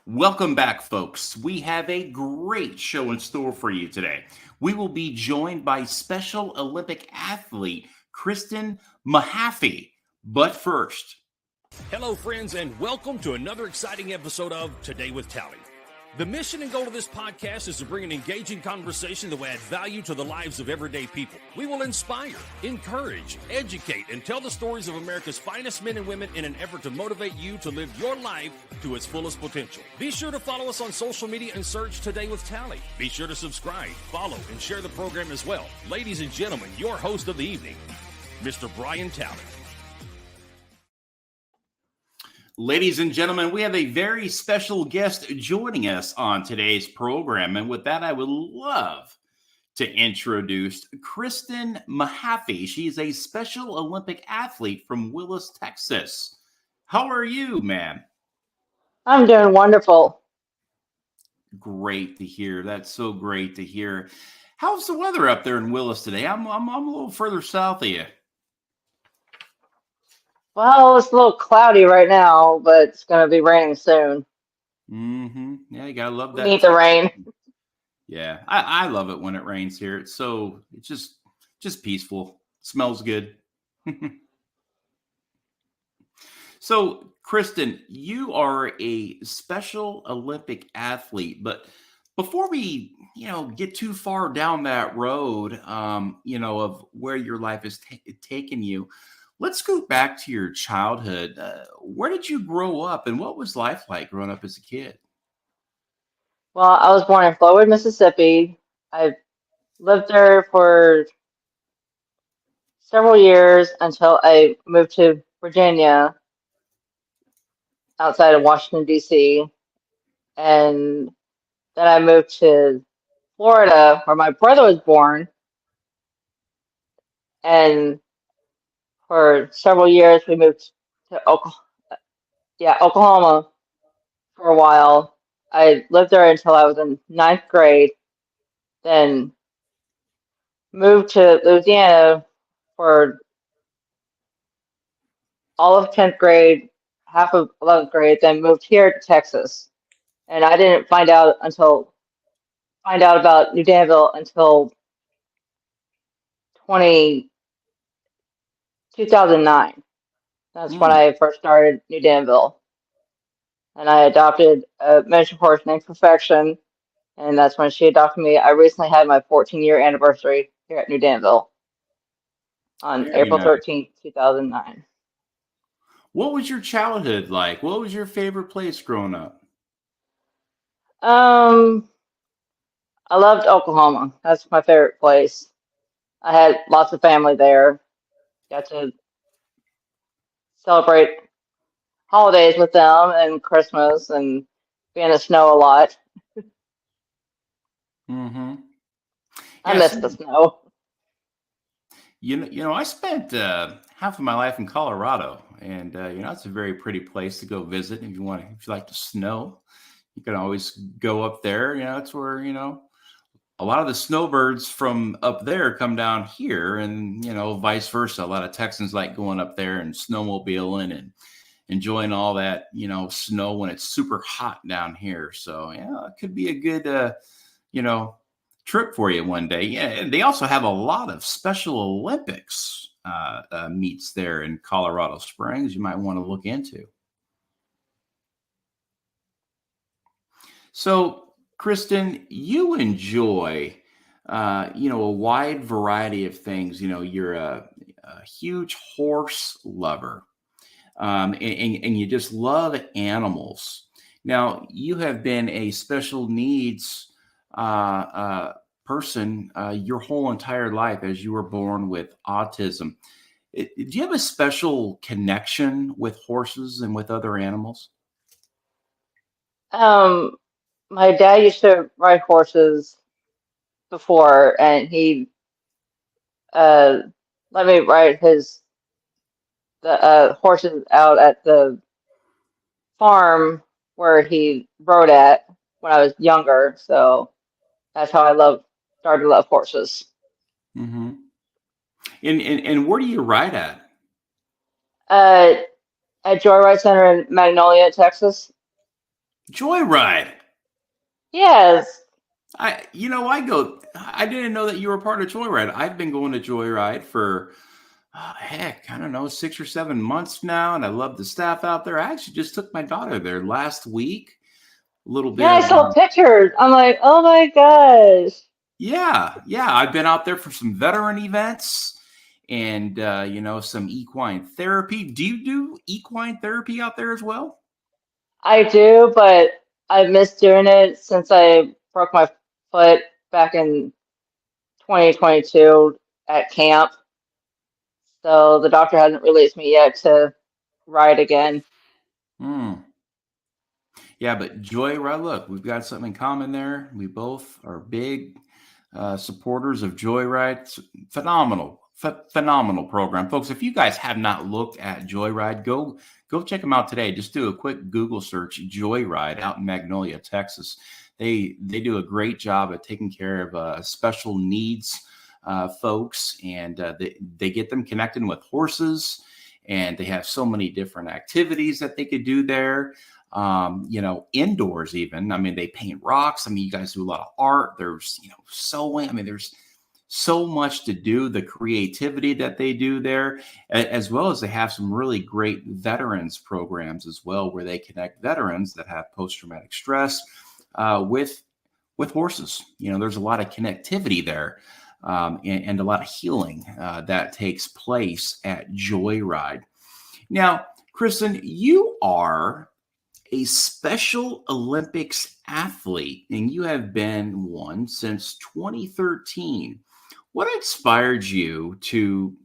Welcome back, folks. We have a great show in store for you today. We will be joined by Special Olympic athlete Kristen Mahaffey. But first, Hello, friends, and welcome to another exciting episode of Today with Tally. The mission and goal of this podcast is to bring an engaging conversation that will add value to the lives of everyday people. We will inspire, encourage, educate, and tell the stories of America's finest men and women in an effort to motivate you to live your life to its fullest potential. Be sure to follow us on social media and search Today with Tally. Be sure to subscribe, follow, and share the program as well. Ladies and gentlemen, your host of the evening, Mr. Brian Tally. ladies and gentlemen, we have a very special guest joining us on today's program. And with that, I would love to introduce Kristen Mahaffey. She's a Special Olympic athlete from Willis, Texas. How are you, ma'am? I'm doing wonderful. Great to hear. That's so great to hear. How's the weather up there in Willis today? I'm a little further south of you. Well, it's a little cloudy right now, but it's going to be raining soon. Yeah, you gotta love We that. need the rain. Yeah, I love it when it rains here. It's just peaceful. Smells good. So, Kristen, you are a Special Olympic athlete, but before we, get too far down that road, of where your life has taken you, let's go back to your childhood. Where did you grow up, and what was life like growing up as a kid? Well, I was born in Flowood, Mississippi. I lived there for several years until I moved to Virginia outside of Washington, D.C. And then I moved to Florida where my brother was born. And for several years, we moved to Oklahoma for a while. I lived there until I was in ninth grade, then moved to Louisiana for all of 10th grade, half of 11th grade, then moved here to Texas. And I didn't find out about New Danville until 20, 2009. That's when Mm, I first started New Danville. And I adopted a miniature horse named Perfection, and that's when she adopted me. I recently had my 14-year anniversary here at New Danville on very April nice. 13th, 2009. What was your childhood like? What was your favorite place growing up? Um, I loved Oklahoma. That's my favorite place. I had lots of family there. Got to celebrate holidays with them and Christmas and be in the snow a lot. Mm-hmm. I Yeah, miss the snow. I spent half of my life in Colorado, and it's a very pretty place to go visit if if you like to snow. You can always go up there. It's where a lot of the snowbirds from up there come down here, and vice versa. A lot of Texans like going up there and snowmobiling and enjoying all that snow when it's super hot down here. So yeah, it could be a good you know trip for you one day. Yeah, and they also have a lot of Special Olympics meets there in Colorado Springs. You might want to look into. So, Kristen, you enjoy, a wide variety of things. You're a huge horse lover, and you just love animals. Now, you have been a special needs person your whole entire life as you were born with autism. Do you have a special connection with horses and with other animals? Um, my dad used to ride horses before, and he uh, let me ride the horses out at the farm where he rode at when I was younger. So that's how started to love horses. Hmm. And where do you ride at? Uh, at Joyride Center in Magnolia, Texas. Joyride. Yes. I didn't know that you were part of Joyride. I've been going to Joyride for, heck, I don't know, 6 or 7 months now. And I love the staff out there. I actually just took my daughter there last week. A little Yeah, bit I of, saw pictures. I'm like, oh my gosh. yeah. I've been out there for some veteran events and, some equine therapy. Do you do equine therapy out there as well? I do, but I missed doing it since I broke my foot back in 2022 at camp. So the doctor hasn't released me yet to ride again. Hmm. Yeah, but Joyride, look, we've got something in common there. We both are big supporters of Joyride. It's phenomenal, phenomenal program, folks. If you guys have not looked at Joyride, go check them out today. Just do a quick Google search, Joyride, out in Magnolia, Texas. They do a great job at taking care of special needs folks, and they get them connected with horses, and they have so many different activities that they could do there. Indoors even. I mean, they paint rocks. I mean, you guys do a lot of art. There's, sewing. I mean, there's so much to do, the creativity that they do there, as well as they have some really great veterans programs as well, where they connect veterans that have post-traumatic stress with horses. There's a lot of connectivity there, and a lot of healing that takes place at Joyride. Now, Kristen, you are a Special Olympics athlete, and you have been one since 2013. What inspired you to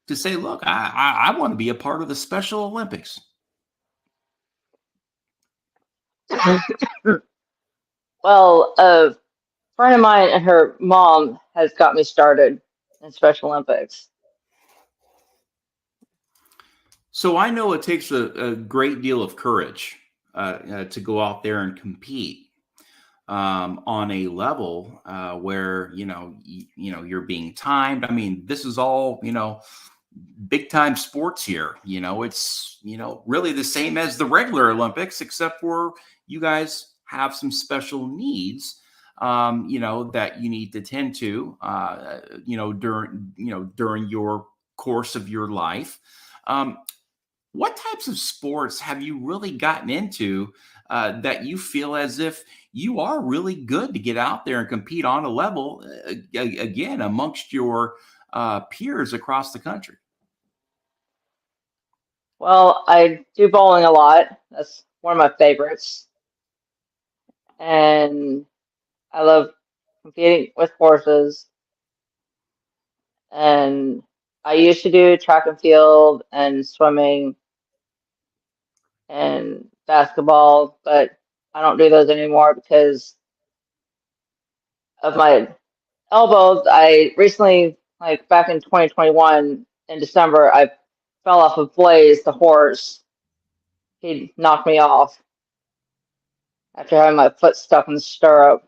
say, look, I want to be a part of the Special Olympics? Well, a friend of mine and her mom has got me started in Special Olympics. So I know it takes a great deal of courage to go out there and compete on a level where you're being timed. I mean, this is all big time sports here. It's really the same as the regular Olympics, except for you guys have some special needs. That you need to tend to, during your course of your life. What types of sports have you really gotten into that you feel as if you are really good to get out there and compete on a level again amongst your peers across the country? Well, I do bowling a lot. That's one of my favorites. And I love competing with horses. And I used to do track and field and swimming and basketball, but I don't do those anymore because of my elbows. I recently, like back in 2021 in December, I fell off of Blaze, the horse. He knocked me off after having my foot stuck in the stirrup,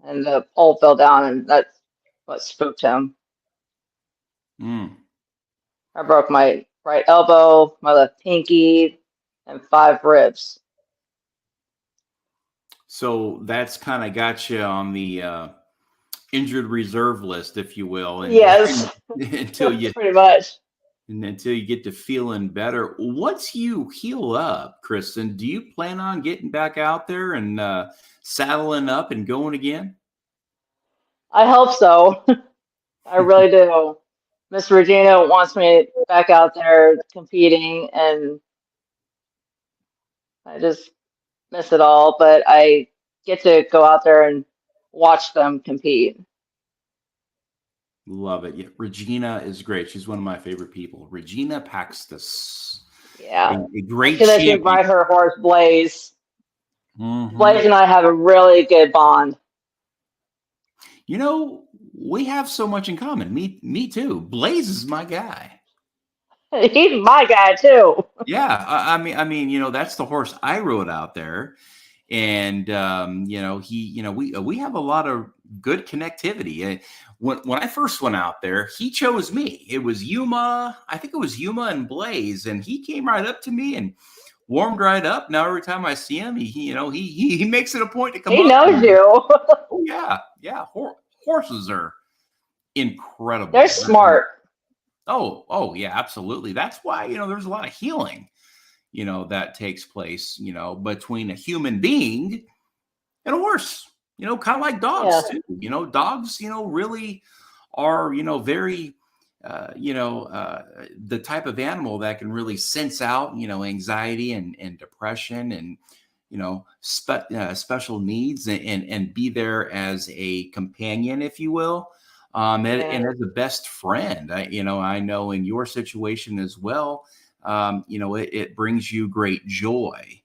and the pole fell down, and that's what spooked him. Mm. I broke my right elbow, my left pinky, and 5 ribs. So that's kind of got you on the injured reserve list, if you will, and Yes, until you pretty much. until you get to feeling better. Once you heal up, Kristen, do you plan on getting back out there and saddling up and going again? I hope so. I really do. Miss Regina wants me back out there competing, and I just miss it all. But I get to go out there and watch them compete. Love it. Yeah, Regina is great. She's one of my favorite people. Regina Paxtis, Yeah. a I great should actually champion. ride her horse, Blaze. Mhm. Blaze and I have a really good bond. We have so much in common. Me too. Blaze is my guy. He's my guy too. Yeah, that's the horse I rode out there, and we have a lot of good connectivity. When I first went out there, he chose me. It was Yuma, I think it was Yuma and Blaze, and he came right up to me and warmed right up. Now every time I see him, he makes it a point to come He up. knows you. Oh yeah, yeah. Horses are incredible. They're smart. Oh yeah, absolutely. That's why there's a lot of healing that takes place between a human being and a horse. Kind of like dogs Yeah. too. Dogs really are very the type of animal that can really sense out anxiety and depression and special needs and be there as a companion, if you will, and as a best friend. I know in your situation as well, it brings you great joy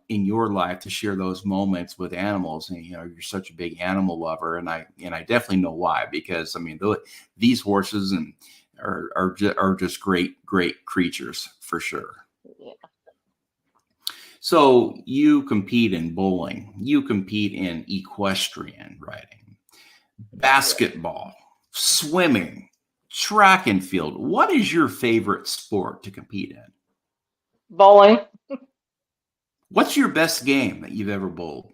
in your life to share those moments with animals. And you're such a big animal lover, and I definitely know why, because these horses are just great creatures for sure. Yeah. So you compete in bowling, you compete in equestrian riding, basketball, swimming, track and field. What is your favorite sport to compete in? Bowling. What's your best game that you've ever bowled?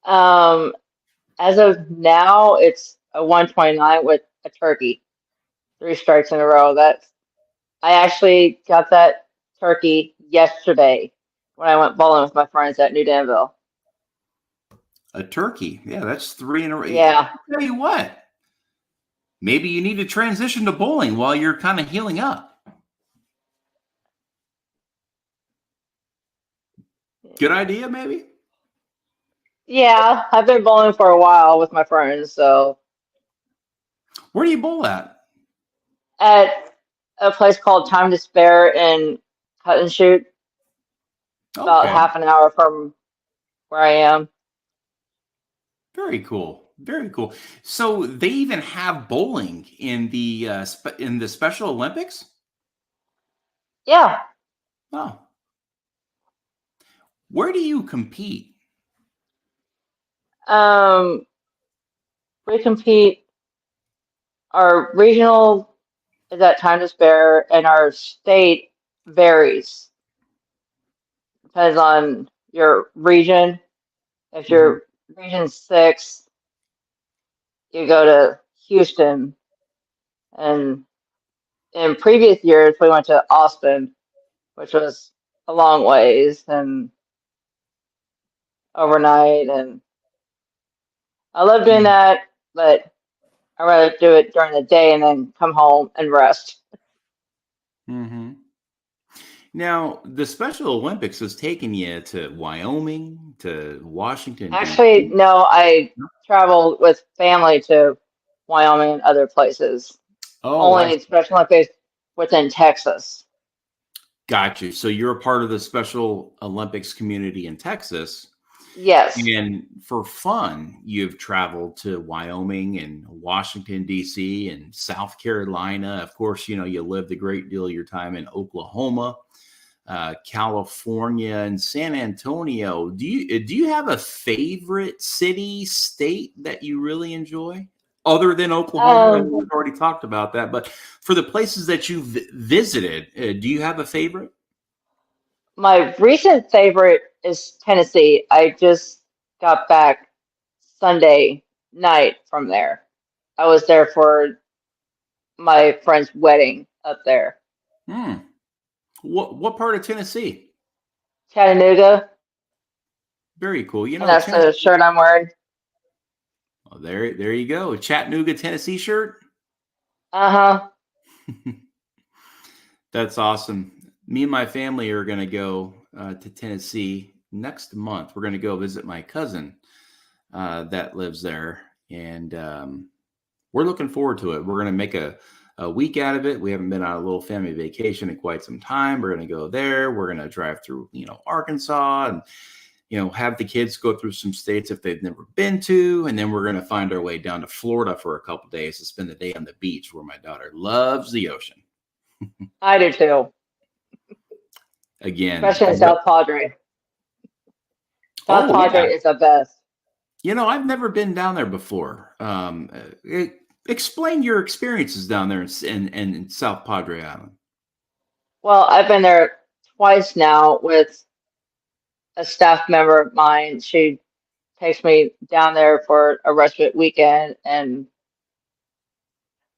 As of now, it's a 129 with a turkey. 3 strikes in a row. I actually got that turkey yesterday when I went bowling with my friends at New Danville. A turkey. Yeah, that's 3 in a row. Yeah. I'll tell you what, maybe you need to transition to bowling while you're kind of healing up. Good idea, maybe? Yeah, I've been bowling for a while with my friends, so Where do you bowl at? at a place called Time to Spare in Cut and Shoot, about Okay. half an hour from where I am. Very cool. Very cool. So they even have bowling in the Special Olympics? Yeah. Oh. Where do you compete? We compete. Our regional is at Time to Spare, and our state varies. Depends on your region. If Mhm. you're region 6, you go to Houston. And in previous years, we went to Austin, which was a long ways and overnight. And I love doing that, but I'd rather do it during the day and then come home and rest. Mm-hmm. Now, the Special Olympics has taken you to Wyoming, to Washington, Actually, D.C. no, I traveled with family to Wyoming and other places. Oh, Only Special Olympics within Texas. got you. So you're a part of the Special Olympics community in Texas. Yes. And for fun, you've traveled to Wyoming and Washington, D.C. and South Carolina. Of course, you lived a great deal of your time in Oklahoma, California, and San Antonio. Do you have a favorite city, state that you really enjoy? Other than Oklahoma, and we've already talked about that. But for the places that you've visited, do you have a favorite? My recent favorite is Tennessee. I just got back Sunday night from there. I was there for my friend's wedding up there. Hmm. What part of Tennessee? Chattanooga, Very cool. and that's the Tennessee. shirt I'm wearing. Oh, there you go. A Chattanooga, Tennessee shirt. Uh-huh. That's awesome. Me and my family are going to go to Tennessee next month. We're going to go visit my cousin that lives there, and we're looking forward to it. We're going to make a week out of it. We haven't been on a little family vacation in quite some time. We're going to go there. We're going to drive through, Arkansas, and have the kids go through some states if they've never been to. And then we're going to find our way down to Florida for a couple of days to spend the day on the beach, where my daughter loves the ocean. I do too. Again. Especially in South Padre. South Padre is the best. I've never been down there before. Explain your experiences down there in South Padre Island. Well, I've been there twice now with a staff member of mine. She takes me down there for a respite weekend, and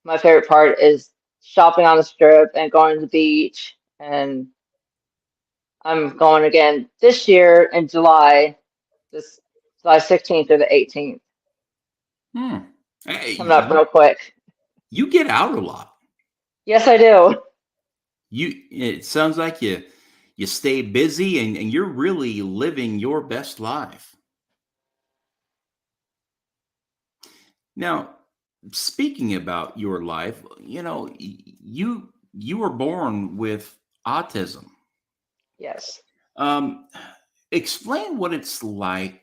my favorite part is shopping on the strip and going to the beach. And I'm going again this year in July, this July 16th through the 18th. Hey, Coming up real quick. you get out a lot. Yes, I do. It sounds like you stay busy and you're really living your best life. Now, speaking about your life, you were born with autism. Yes. Explain what it's like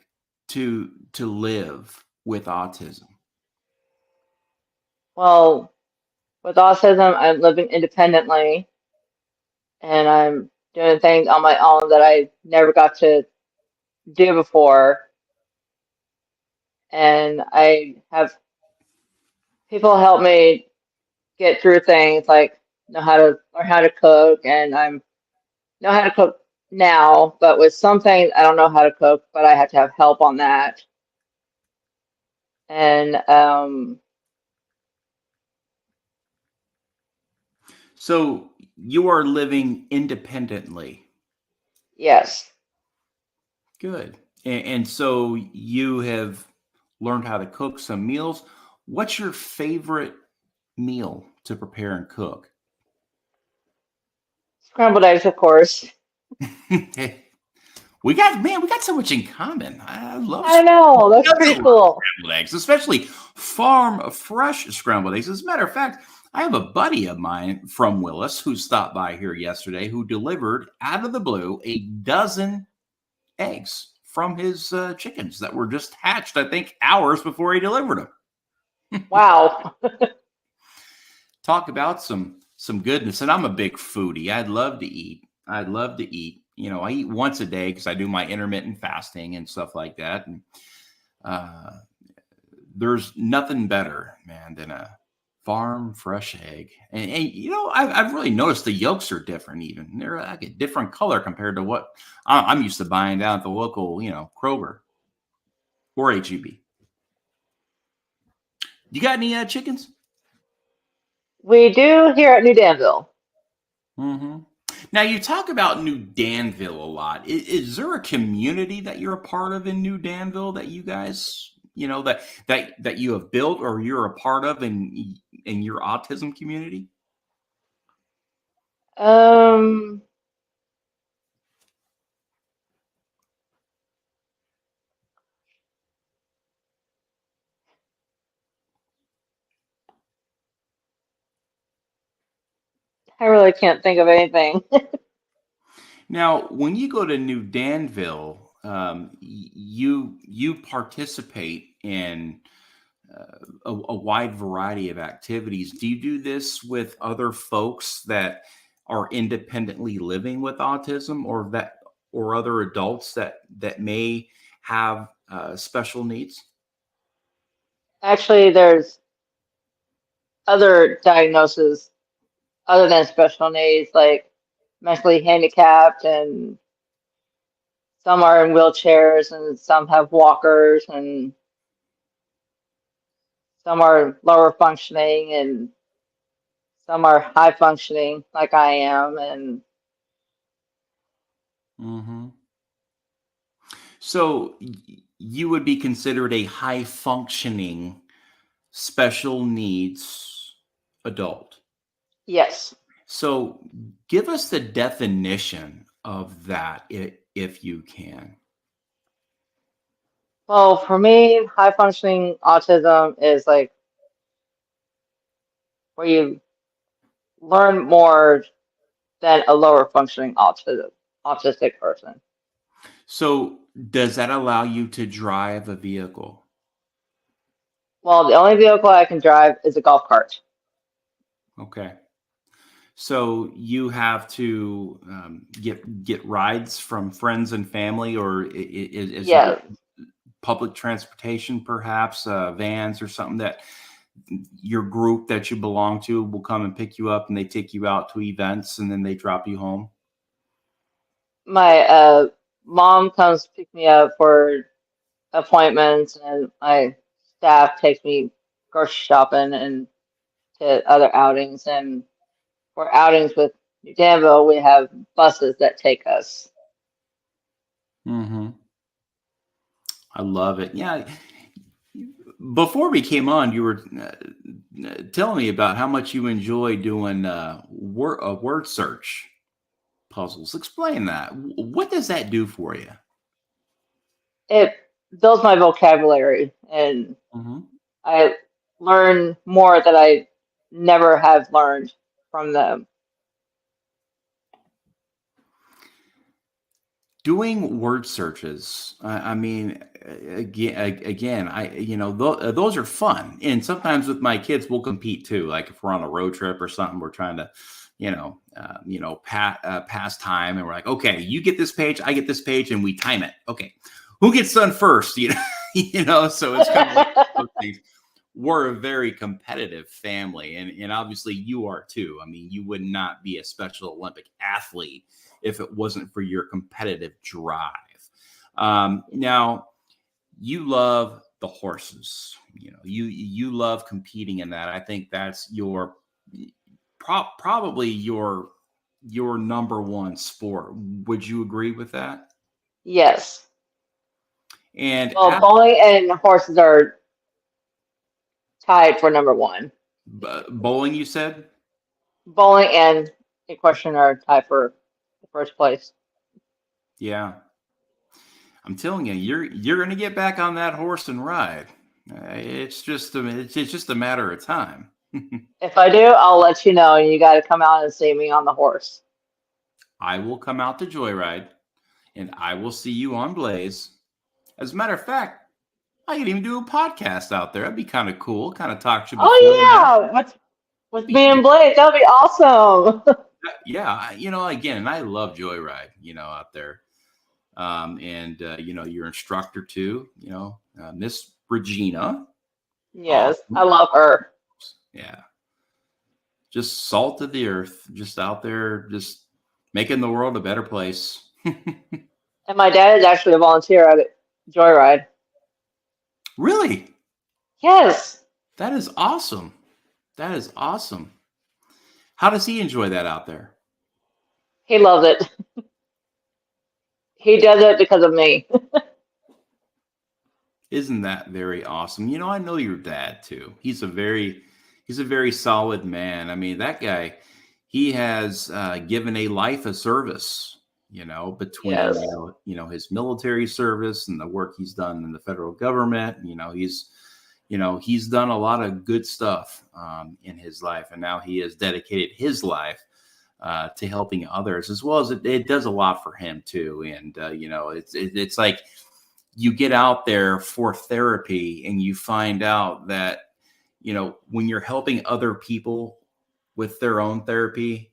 to live with autism. Well, with autism, I'm living independently and I'm doing things on my own that I never got to do before. And I have people help me get through things like know how to learn how to cook, and I'm know how to cook now, but with some things I don't know how to cook, but I have to have help on that. And So you are living independently. yes. Good. And so you have learned how to cook some meals. What's your favorite meal to prepare and cook? Scrambled eggs, of course. We got so much in common. I love I know, that's scrambled pretty cool. eggs, especially farm fresh scrambled eggs. As a matter of fact, I have a buddy of mine from Willis who stopped by here yesterday who delivered out of the blue a dozen eggs from his chickens that were just hatched, I think, hours before he delivered them. Wow. Talk about some goodness. And I'm a big foodie. I'd love to eat. I eat once a day because I do my intermittent fasting and stuff like that. And there's nothing better, man, than a farm fresh egg. And I've really noticed the yolks are different. Even they're like a different color compared to what I'm used to buying down at the local, Kroger or HEB. You got any chickens? We do here at New Danville. Mm-hmm. Now you talk about New Danville a lot. Is there a community that you're a part of in New Danville that you guys, that you have built or you're a part of in your autism community? Um, I really can't think of anything. Now, when you go to New Danville, you participate in a wide variety of activities. Do you do this with other folks that are independently living with autism, or other adults that may have special needs? Actually, there's other diagnoses other than special needs, like mentally handicapped, and some are in wheelchairs, and some have walkers, and some are lower functioning, and some are high functioning, like I am. And Mm-hmm. So you would be considered a high functioning special needs adult. yes, So give us the definition of that if you can. well, for me, high functioning autism is like where you learn more than a lower functioning autistic person. So does that allow you to drive a vehicle? Well, the only vehicle I can drive is a golf cart. Okay. So you have to get rides from friends and family, or is there Yeah, public transportation, perhaps vans or something that your group that you belong to will come and pick you up and they take you out to events and then they drop you home? my mom comes to pick me up for appointments, and my staff takes me grocery shopping and to other outings. And for outings with New Danville, we have buses that take us. Mm-hmm. I love it. Yeah. Before we came on, you were telling me about how much you enjoy doing word search puzzles. Explain that. What does that do for you? It builds my vocabulary, and Mm-hmm. I learn more that I never have learned from them. Doing word searches. I mean, again, those are fun. And sometimes with my kids, we'll compete too. Like if we're on a road trip or something, we're trying to, pass time, and we're like, okay, you get this page, I get this page, and we time it. Okay, who gets done first? So it's kind of like those things. We're a very competitive family, and obviously you are too. I mean, you would not be a Special Olympic athlete if it wasn't for your competitive drive. Now, you love the horses. You love competing in that. I think that's your probably your number one sport. Would you agree with that? Yes. And Well, bowling and horses are tied for number one. bowling, you said? Bowling and equestrian are tied for the first place. Yeah. I'm telling you, you're going to get back on that horse and ride. It's just a matter of time. If I do, I'll let you know, and you got to come out and see me on the horse. I will come out to Joyride, and I will see you on Blaze. As a matter of fact, I could even do a podcast out there. That'd be kind of cool. Kind of talk to you. Oh yeah, with me and Blake, that'd be awesome. Yeah, again, and I love Joyride. Out there, and your instructor too. Miss Regina. Yes, Awesome. I love her. Yeah, just salt of the earth. Just out there, just making the world a better place. And my dad is actually a volunteer at Joyride. Really? Yes. That is awesome. That is awesome. How does he enjoy that out there? He loves it. He does it because of me. Isn't that very awesome? I know your dad too. He's a very solid man. I mean, that guy, he has given a life of service, between Yes. His military service and the work he's done in the federal government. He's done a lot of good stuff in his life, and now he has dedicated his life to helping others, as well as it does a lot for him too. And it's like you get out there for therapy, and you find out that when you're helping other people with their own therapy,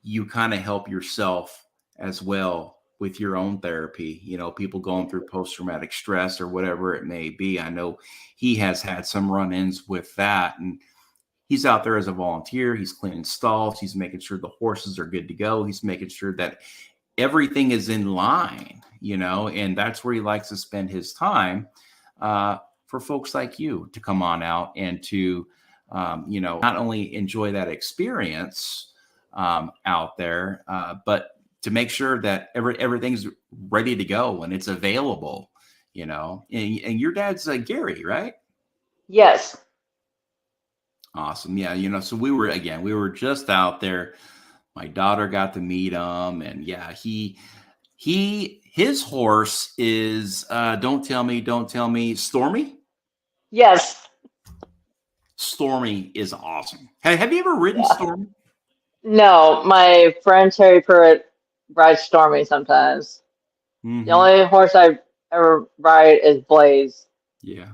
you kind of help yourself as well with your own therapy. People going through post-traumatic stress or whatever it may be. I know he has had some run-ins with that, and he's out there as a volunteer. He's cleaning stalls. He's making sure the horses are good to go. He's making sure that everything is in line, and that's where he likes to spend his time for folks like you to come on out and to, not only enjoy that experience out there, but to make sure that everything's ready to go and it's available, and your dad's Gary, right? Yes. Awesome. Yeah. So we were just out there. My daughter got to meet him, and yeah, his horse is, don't tell me, Stormy. Yes. Stormy is awesome. Have you ever ridden Stormy? No, my friend Terry Pruitt rides Stormy sometimes. Mm-hmm. The only horse I ever ride is Blaze. Yeah,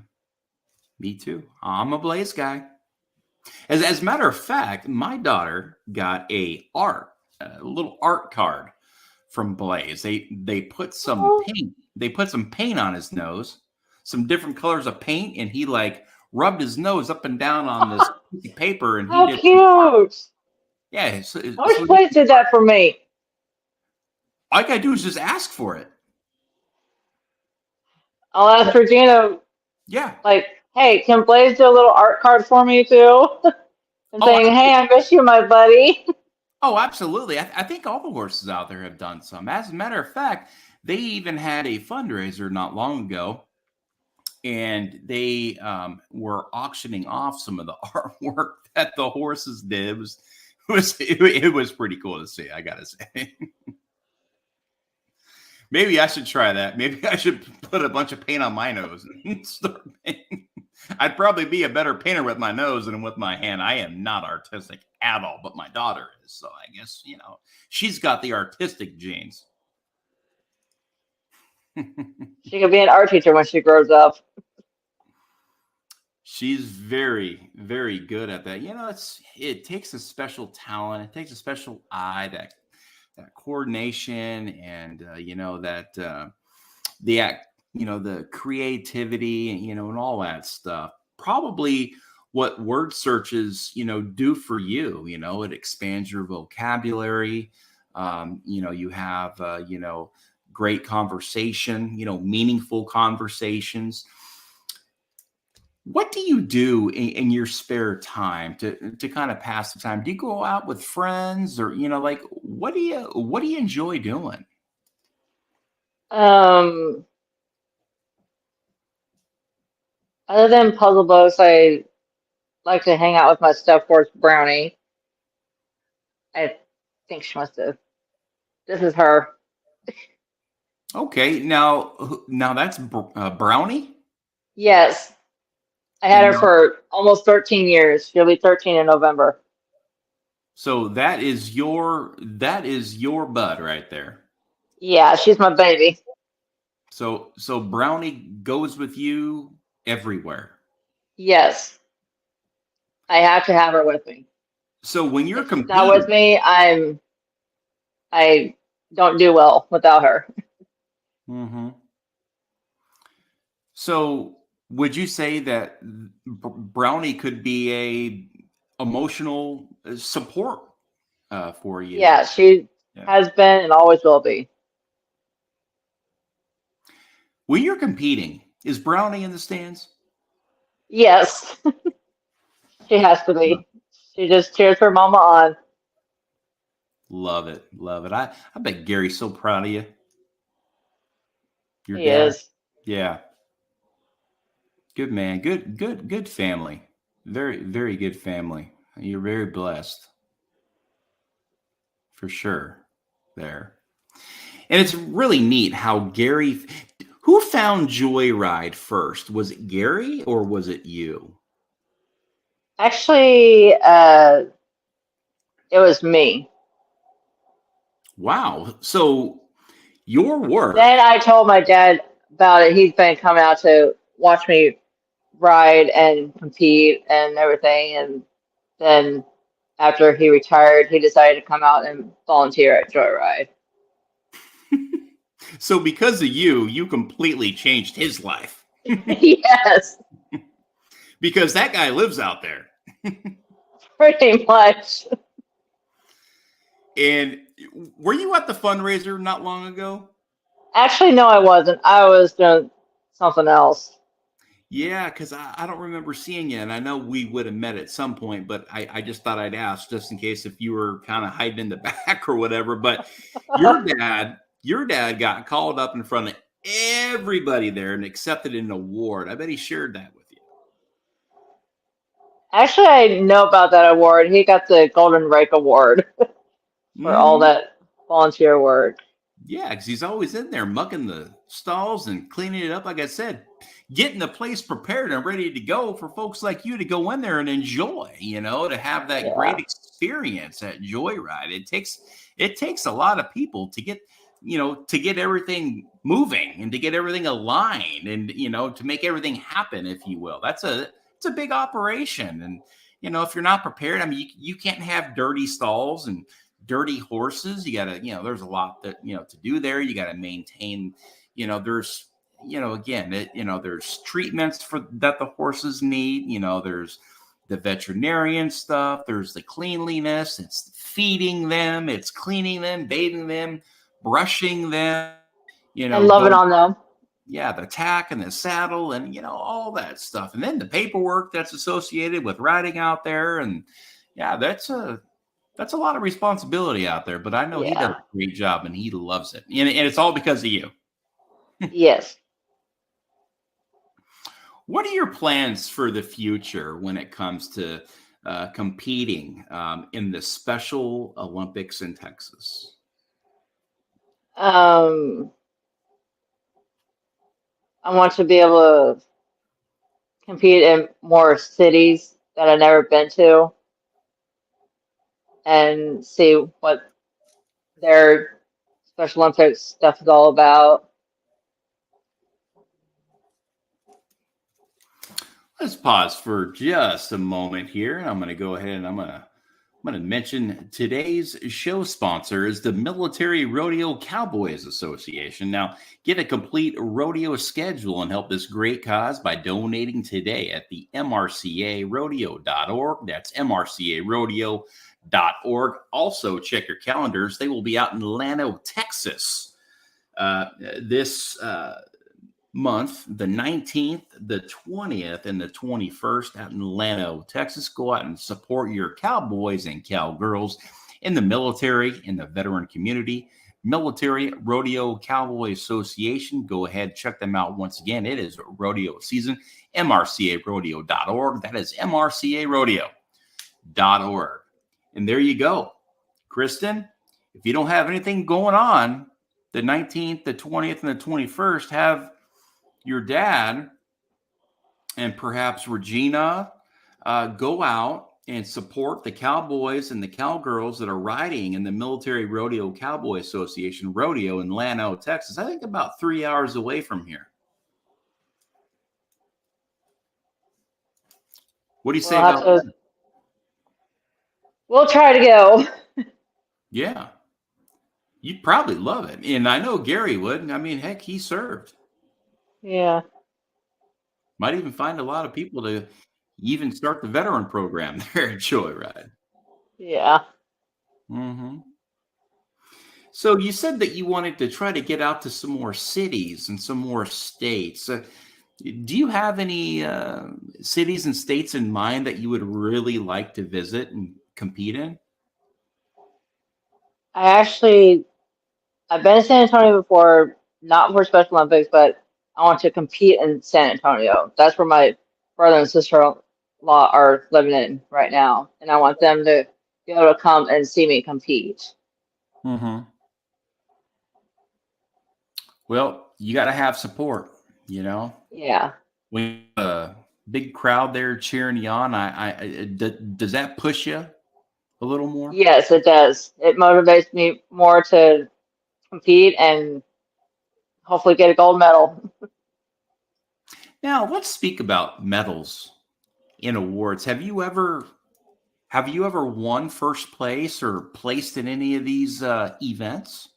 me too. I'm a Blaze guy. As a matter of fact, my daughter got a little art card from Blaze. They put some paint. They put some paint on his nose, some different colors of paint, and he rubbed his nose up and down on this piece of paper. And How he did. cute! Yeah. I wish Blaze did that for me. All you gotta do is just ask for it. I'll ask Regina, Yeah. like, hey, can Blaze do a little art card for me too? And Oh, saying, hey, I miss you, my buddy. oh, absolutely. I think all the horses out there have done some. As a matter of fact, they even had a fundraiser not long ago, and they were auctioning off some of the artwork that the horses did. It was pretty cool to see, I gotta say. Maybe I should try that. Maybe I should put a bunch of paint on my nose and start painting. I'd probably be a better painter with my nose than with my hand. I am not artistic at all, but my daughter is. So I guess, she's got the artistic genes. She could be an art teacher when she grows up. She's very, very good at that. It takes a special talent. It takes a special eye, that coordination, and the creativity, and all that stuff. Probably what word searches, do for you. It expands your vocabulary. You have great conversation, meaningful conversations. What do you do in your spare time to kind of pass the time? Do you go out with friends, or like what do you enjoy doing? Um, Other than puzzle books, I like to hang out with my stuffed horse Brownie. I think she must have. This is her. Okay, now that's Brownie, Yes, I had her and for almost 13 years. She'll be 13 in November. so that is your bud right there. Yeah, she's my baby. So Brownie goes with you everywhere. Yes, I have to have her with me. So when you're If she's not with competing, me, I don't do well without her. hmm so would you say that Brownie could be a emotional support for you? Yeah, she Yeah. has been and always will be. When you're competing, is Brownie in the stands? Yes, she has to No. be. She just cheers her mama on. Love it, love it. I bet Gary's so proud of you, your He dad. is. Yeah, good man, good family. Very, very good family. You're very blessed for sure. There. And it's really neat how who found Joyride first? Was it Gary or was it you? Actually, it was me. Wow. So your work. Then I told my dad about it. He's been coming out to watch me ride and compete and everything. And then after he retired, he decided to come out and volunteer at Joyride. So because of you completely changed his life Yes, because that guy lives out there. pretty much. And were you at the fundraiser not long ago? Actually, no, I wasn't. I was doing something else. Yeah, because I don't remember seeing you. And I know we would have met at some point, but I just thought I'd ask just in case if you were kind of hiding in the back or whatever. But your dad got called up in front of everybody there and accepted an award. I bet he shared that with you. Actually, I know about that award. He got the Golden Rake Award for all Mhm. that volunteer work. Yeah, because he's always in there mucking the stalls and cleaning it up. Like I said, getting the place prepared and ready to go for folks like you to go in there and enjoy, to have that great Yeah. experience at Joyride. It takes a lot of people to get everything moving and to get everything aligned and to make everything happen, if you will. It's a big operation. And if you're not prepared, I mean, you can't have dirty stalls and dirty horses. You gotta, there's a lot that to do there. You got to maintain, there's again there's treatments for that the horses need. There's the veterinarian stuff, there's the cleanliness, it's feeding them, it's cleaning them, bathing them, brushing them, And loving going, on them. yeah, the tack and the saddle and, all that stuff. And then the paperwork that's associated with riding out there. And yeah, that's a lot of responsibility out there, but I know he does Yeah. a great job and he loves it. And it's all because of you. Yes. What are your plans for the future when it comes to competing in the Special Olympics in Texas? I want to be able to compete in more cities that I've never been to and see what their Special Olympics stuff is all about. Let's pause for just a moment here. I'm going to go ahead and I'm going to mention today's show sponsor is the Military Rodeo Cowboys Association. Now, get a complete rodeo schedule and help this great cause by donating today at the mrcarodeo.org. That's mrcarodeo.org. Also, check your calendars. They will be out in Llano, Texas this month, the 19th, the 20th, and the 21st out in Llano, Texas. Go out and support your cowboys and cowgirls in the military, in the veteran community. Military Rodeo Cowboy Association. Go ahead, check them out once again. It is rodeo season. mrcarodeo.org. That is mrcarodeo.org. And there you go. Kristen, if you don't have anything going on, the 19th, the 20th, and the 21st, have your dad and perhaps Regina go out and support the cowboys and the cowgirls that are riding in the Military Rodeo Cowboy Association Rodeo in Llano, Texas. I think about 3 hours away from here. What do you say about that? We'll try to go. Yeah. You'd probably love it. And I know Gary would. I mean, heck, he served. Yeah. Might even find a lot of people to even start the veteran program there at Joyride. Yeah. Mm-hmm. So you said that you wanted to try to get out to some more cities and some more states. Do you have any cities and states in mind that you would really like to visit and compete in? I've been to San Antonio before, not for Special Olympics, but I want to compete in San Antonio. That's where my brother and sister-in-law are living in right now, and I want them to be able to come and see me compete. Mm-hmm. Well, you got to have support, Yeah. When a big crowd there cheering you on, does that push you a little more? Yes, it does. It motivates me more to compete and hopefully get a gold medal. Now, let's speak about medals in awards. Have you ever won first place or placed in any of these events?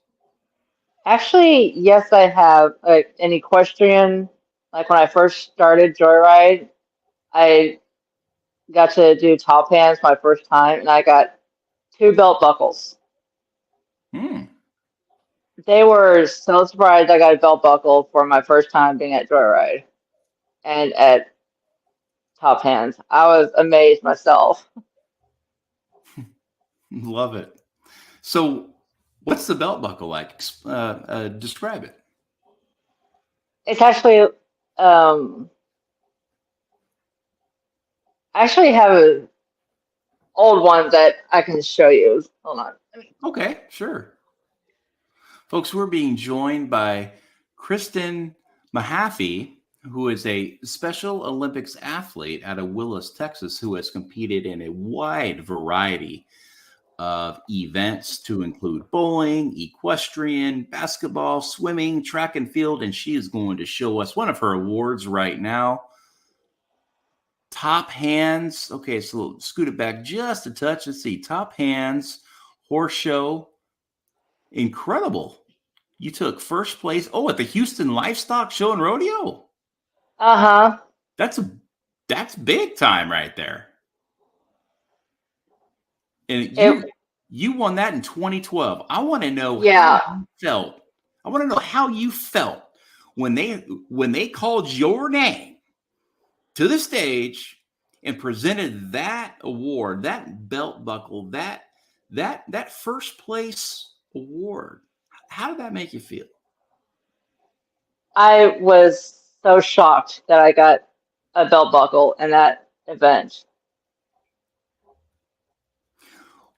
Actually, yes, I have. Like an equestrian, like when I first started Joyride, I got to do top hands my first time, and I got 2 belt buckles. Hmm. They were so surprised I got a belt buckle for my first time being at Joyride and at top hands. I was amazed myself. Love it. So, what's the belt buckle like? Describe it. It's actually, I actually have a old one that I can show you. Hold on. Okay, sure. Folks, we're being joined by Kristen Mahaffey, who is a Special Olympics athlete out of Willis, Texas, who has competed in a wide variety of events to include bowling, equestrian, basketball, swimming, track and field, and she is going to show us one of her awards right now. Top hands. Okay, so scoot it back just a touch. Let's see. Top hands, horse show. Incredible. You took first place. Oh, at the Houston Livestock Show and Rodeo. Uh-huh. That's big time right there. And You won that in 2012. I want to know how Yeah, you felt. I want to know how you felt when they called your name to the stage and presented that award, that belt buckle, that first place award. How did that make you feel? I was so shocked that I got a belt buckle in that event.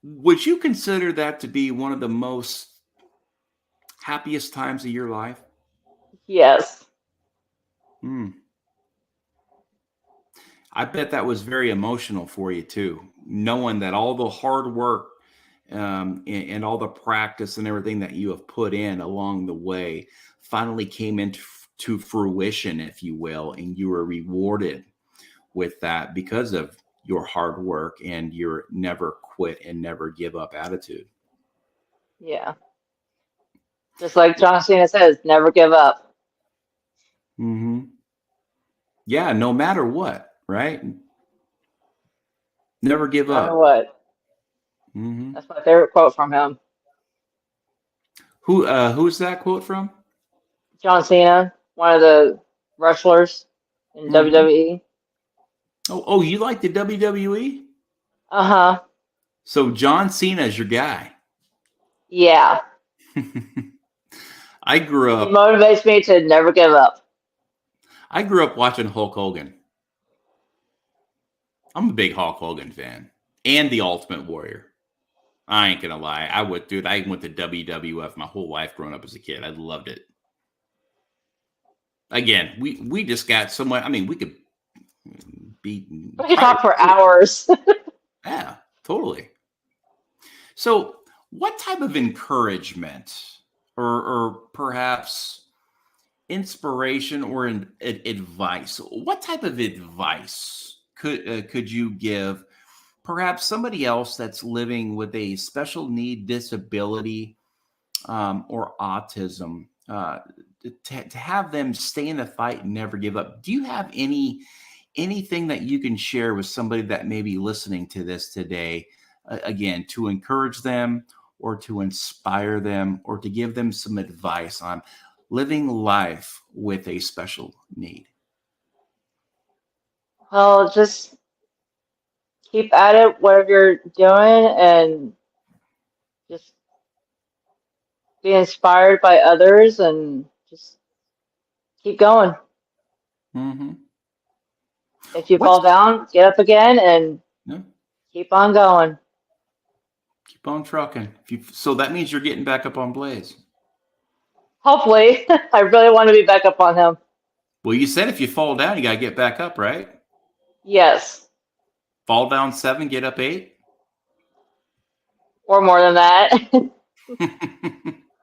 Would you consider that to be one of the most happiest times of your life? Yes. Hmm. I bet that was very emotional for you too, knowing that all the hard work and all the practice and everything that you have put in along the way finally came into to fruition, if you will, and you were rewarded with that because of your hard work and your never quit and never give up attitude. Yeah. Just like John Cena says, never give up. Hmm. Yeah, no matter what, right? Never give No matter up. what. Hmm. That's my favorite quote from him. Who's that quote from? John Cena, one of the wrestlers in Hmm. WWE. Oh, you like the WWE? Uh-huh. So John Cena is your guy. Yeah. I grew He up. motivates me to never give up. I grew up watching Hulk Hogan. I'm a big Hulk Hogan fan, and the Ultimate Warrior. I ain't gonna lie. I went to WWF my whole life growing up as a kid. I loved it. Again, we just got so much. I mean, we could be We can probably. talk for hours. Yeah, totally. So, what type of encouragement, or perhaps inspiration or advice? What type of advice could you give? Perhaps somebody else that's living with a special need disability or autism, to have them stay in the fight and never give up. Do you have anything that you can share with somebody that may be listening to this today, again, to encourage them or to inspire them or to give them some advice on living life with a special need? Well, just keep at it, whatever you're doing, and just be inspired by others and just keep going. Mm-hmm. If you What's fall down, get up again and no, keep on going. keep on trucking. So that means you're getting back up on Blaze. Hopefully, I really want to be back up on him. Well, you said if you fall down, you got to get back up, right? Yes, Fall down 7, get up 8. or more than that.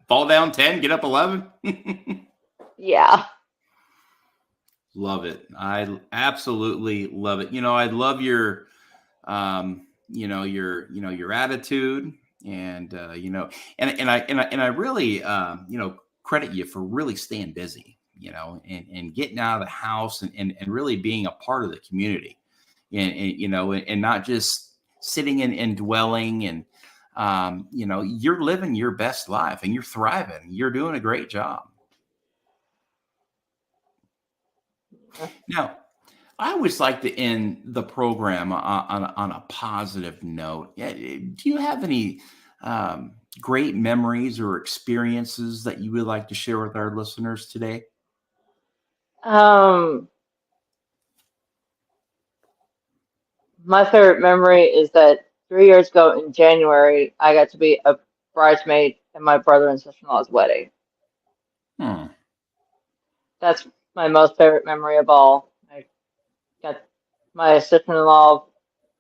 Fall down 10, get up 11. Yeah. Love it. I absolutely love it. I love your, your attitude, and and I really, credit you for really staying busy, and getting out of the house, and really being a part of the community, and not just sitting and dwelling, and you're living your best life and you're thriving. You're doing a great job. Now, I always like to end the program on a positive note. Yeah, do you have any great memories or experiences that you would like to share with our listeners today? Um, my favorite memory is that 3 years ago in January, I got to be a bridesmaid at my brother and sister-in-law's wedding. Hmm. That's my most favorite memory of all. I got my sister-in-law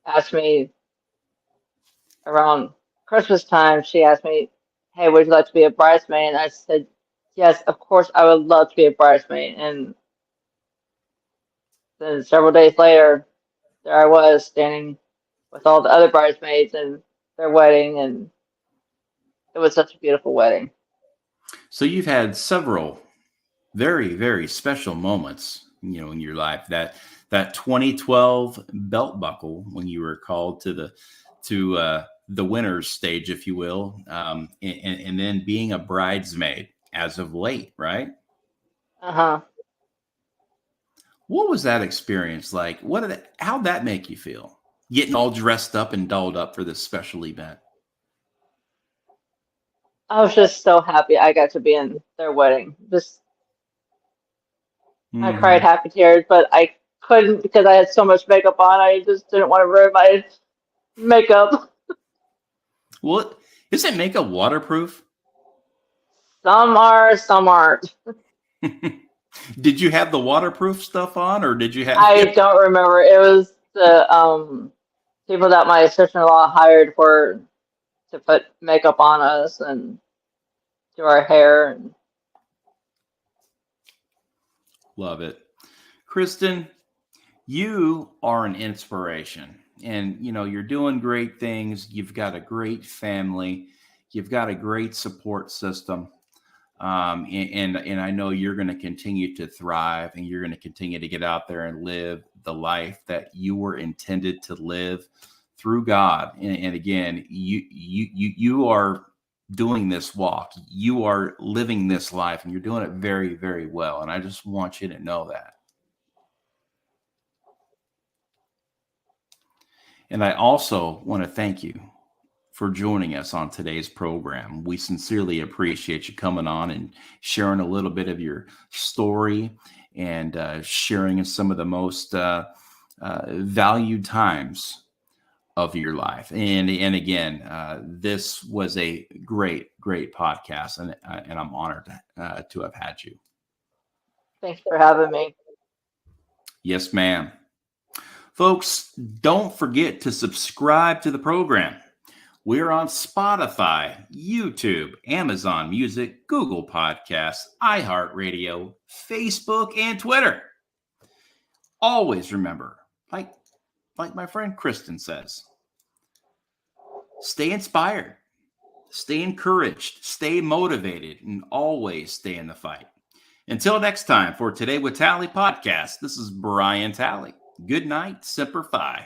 asked me around Christmas time, she asked me, "Hey, would you like to be a bridesmaid?" And I said, "Yes, of course, I would love to be a bridesmaid." And then several days later, there I was standing with all the other bridesmaids and their wedding, and it was such a beautiful wedding. So you've had several very, very special moments, in your life. That 2012 belt buckle when you were called to the winner's stage, if you will, and then being a bridesmaid as of late, right? Uh-huh. What was that experience like? How'd that make you feel? Getting all dressed up and dolled up for this special event. I was just so happy I got to be in their wedding. Just I cried Hmm. happy tears, but I couldn't because I had so much makeup on. I just didn't want to ruin my makeup. Well, isn't makeup waterproof? Some are, some aren't. Did you have the waterproof stuff on, or did you have? I don't remember. It was the people that my sister-in-law hired for to put makeup on us and do our hair. And Love it, Kristen. You are an inspiration, and you're doing great things. You've got a great family. You've got a great support system. And I know you're going to continue to thrive, and you're going to continue to get out there and live the life that you were intended to live through God. And again, you are doing this walk. You are living this life, and you're doing it very, very well. And I just want you to know that. And I also want to thank you for joining us on today's program. We sincerely appreciate you coming on and sharing a little bit of your story and sharing some of the most valued times of your life. And again, this was a great podcast, and I'm honored to have had you. thanks for having me. Yes, ma'am. Folks, don't forget to subscribe to the program. We're on Spotify, YouTube, Amazon Music, Google Podcasts, iHeartRadio, Facebook, and Twitter. Always remember, like my friend Kristen says, stay inspired, stay encouraged, stay motivated, and always stay in the fight. Until next time, for Today with Tally podcast, this is Brian Tally. Good night, Semper Fi.